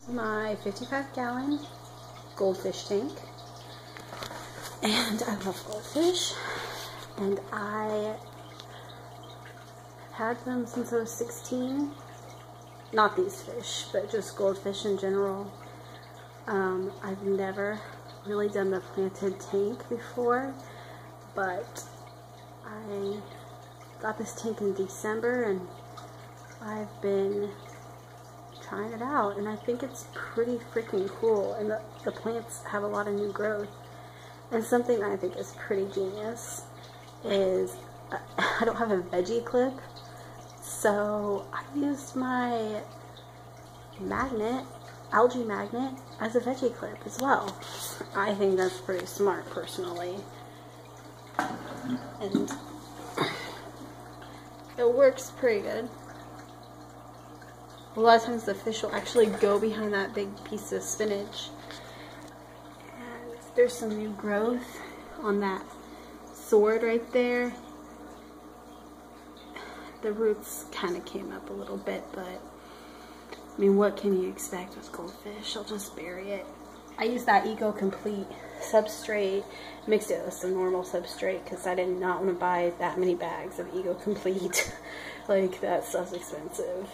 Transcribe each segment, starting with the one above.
My 55-gallon Goldfish tank, and I love goldfish, and I had them since I was 16. Not these fish, but just goldfish in general. I've never really done the planted tank before, but I got this tank in December and I've been trying it out, and I think it's pretty freaking cool, and the plants have a lot of new growth. And something I think is pretty genius is I don't have a veggie clip, so I used my magnet, algae magnet, as a veggie clip as well. I think that's pretty smart personally, and it works pretty good. A lot of times the fish will actually go behind that big piece of spinach. And there's some new growth on that sword right there. The roots kind of came up a little bit, but I mean, what can you expect with goldfish? I'll just bury it. I used that Eco Complete substrate, mixed it with some normal substrate because I did not want to buy that many bags of Eco Complete. Like, that stuff's expensive.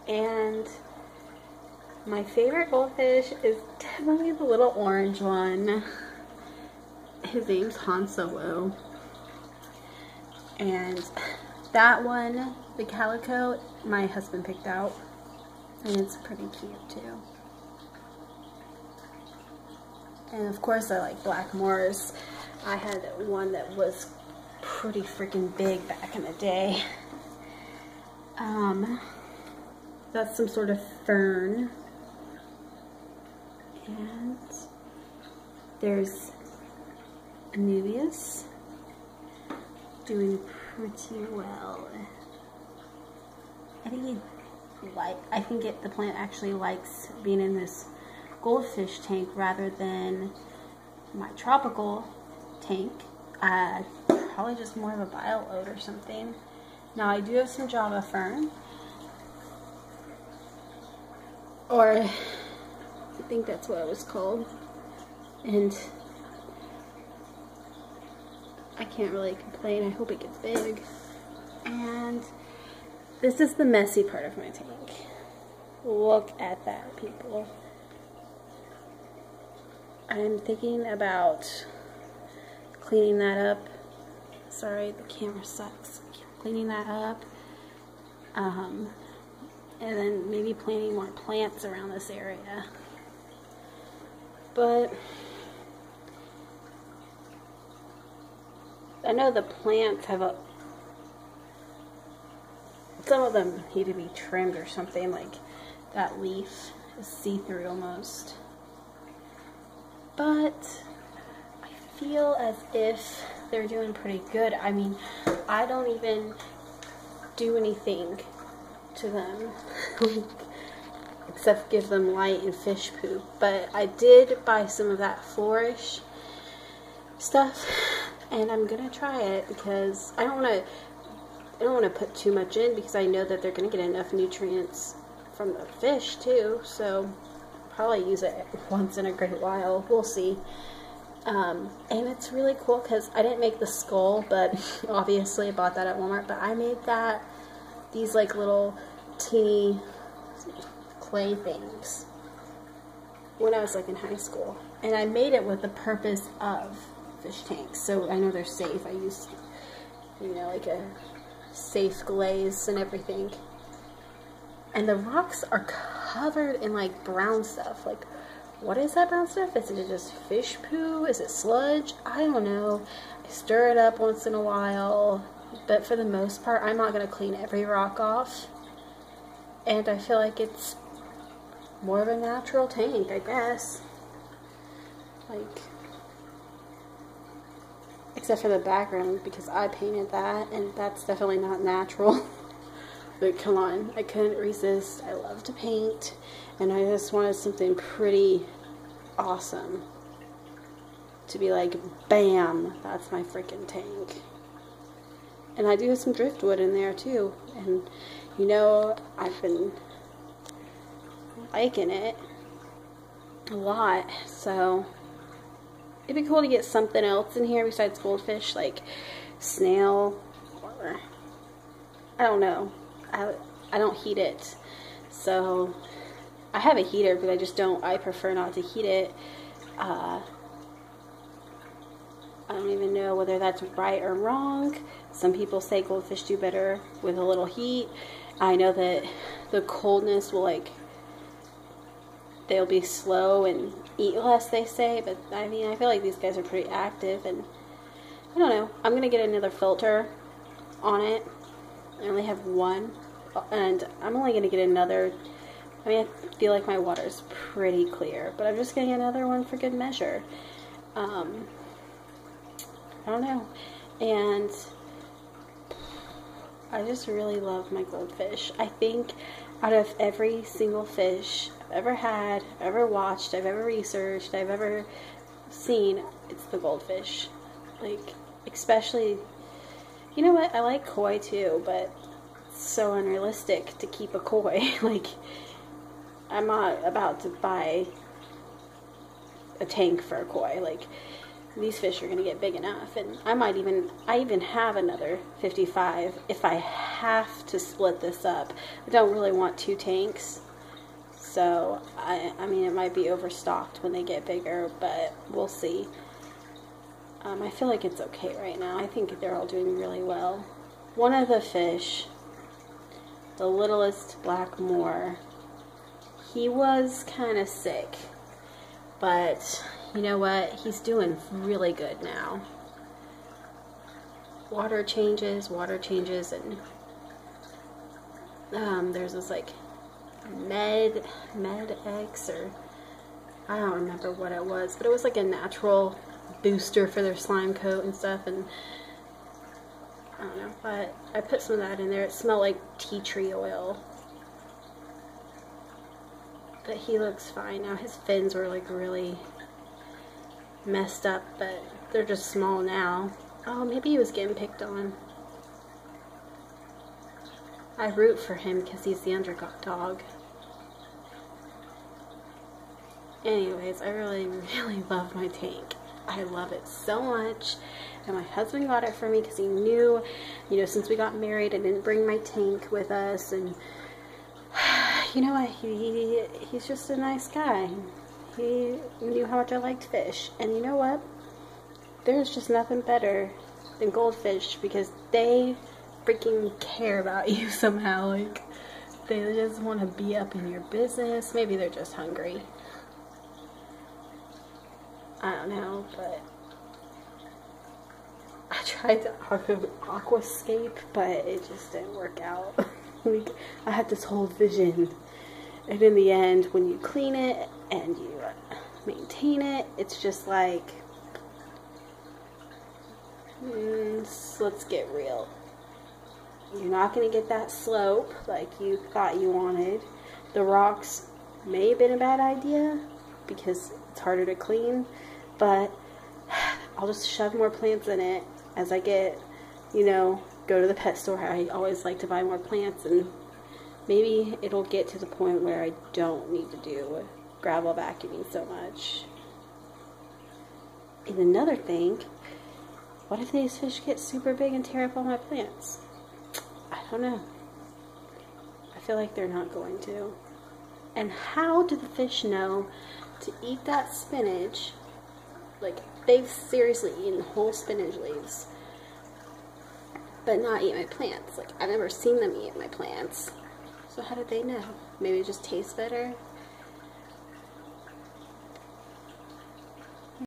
And my favorite goldfish is definitely the little orange one. His name's Han Solo. And that one, the calico, my husband picked out. And it's pretty cute too. And of course I like black Moors. I had one that was pretty freaking big back in the day. That's some sort of fern. And there's Anubias doing pretty well. I think the plant actually likes being in this goldfish tank rather than my tropical tank. Probably just more of a bile load or something. Now I do have some Java fern, or I think that's what it was called, and I can't really complain. I hope it gets big. And this is the messy part of my tank. Look at that, people. I'm thinking about cleaning that up. Sorry, the camera sucks. Cleaning that up. And then maybe planting more plants around this area. But I know the plants have some of them need to be trimmed or something, like that leaf is see-through almost. But I feel as if they're doing pretty good. I mean, I don't even do anything to them except give them light and fish poop. But I did buy some of that Flourish stuff, and I'm gonna try it because I don't want to put too much in, because I know that they're gonna get enough nutrients from the fish too. So probably use it once in a great while. We'll see. And it's really cool because I didn't make the skull, but obviously I bought that at Walmart. But I made these like little teeny clay things when I was like in high school, and I made it with the purpose of fish tanks, so I know they're safe. I used, you know, like a safe glaze and everything. And the rocks are covered in like brown stuff. Like, what is that brown stuff? Is it just fish poo? Is it sludge? I don't know. I stir it up once in a while, but for the most part, I'm not going to clean every rock off. And I feel like it's more of a natural tank, I guess. Like, except for the background, because I painted that, and that's definitely not natural. But come on, I couldn't resist. I love to paint, and I just wanted something pretty awesome to be like, bam, that's my freaking tank. And I do have some driftwood in there too, and you know, I've been liking it. a lot, so it'd be cool to get something else in here besides goldfish, like snail, or I don't know. I don't heat it, so I have a heater, but I prefer not to heat it. I don't even know whether that's right or wrong. Some people say goldfish do better with a little heat. I know that the coldness will, like, they'll be slow and eat less, they say, but I mean, I feel like these guys are pretty active, and I don't know. I'm going to get another filter on it. I only have one, and I'm only going to get another. I mean, I feel like my water's pretty clear, but I'm just getting another one for good measure. I don't know. And I just really love my goldfish. I think out of every single fish I've ever had, ever watched, I've ever researched, I've ever seen, it's the goldfish. Like, especially, you know what, I like koi too, but it's so unrealistic to keep a koi. Like, I'm not about to buy a tank for a koi. Like, these fish are going to get big enough, and I even have another 55 if I have to split this up. I don't really want 2 tanks, so I mean, it might be overstocked when they get bigger, but we'll see. I feel like it's okay right now. I think they're all doing really well. One of the fish, the littlest black moor, he was kind of sick, but you know what? He's doing really good now. Water changes, and there's this like Med X, or I don't remember what it was, but it was like a natural booster for their slime coat and stuff, and I don't know, but I put some of that in there. It smelled like tea tree oil. But he looks fine now. His fins were like really messed up, but they're just small now. Oh, maybe he was getting picked on. I root for him because he's the underdog. Anyways, I really, really love my tank. I love it so much. And my husband got it for me because he knew, you know, since we got married, I didn't bring my tank with us, and you know what, he's just a nice guy. He knew how much I liked fish, and you know what, there's just nothing better than goldfish, because they freaking care about you somehow. Like, they just want to be up in your business. Maybe they're just hungry, I don't know, but I tried to aquascape, but it just didn't work out. Like, I had this whole vision, and in the end, when you clean it and you maintain it, it's just like, let's get real. You're not going to get that slope like you thought you wanted. The rocks may have been a bad idea because it's harder to clean, but I'll just shove more plants in it as I get, you know, go to the pet store. I always like to buy more plants, and maybe it'll get to the point where I don't need to do gravel vacuuming so much. And another thing, what if these fish get super big and tear up all my plants? I don't know. I feel like they're not going to. And how do the fish know to eat that spinach? Like, they've seriously eaten whole spinach leaves, but not eat my plants. Like, I've never seen them eat my plants. So how did they know? Maybe it just tastes better?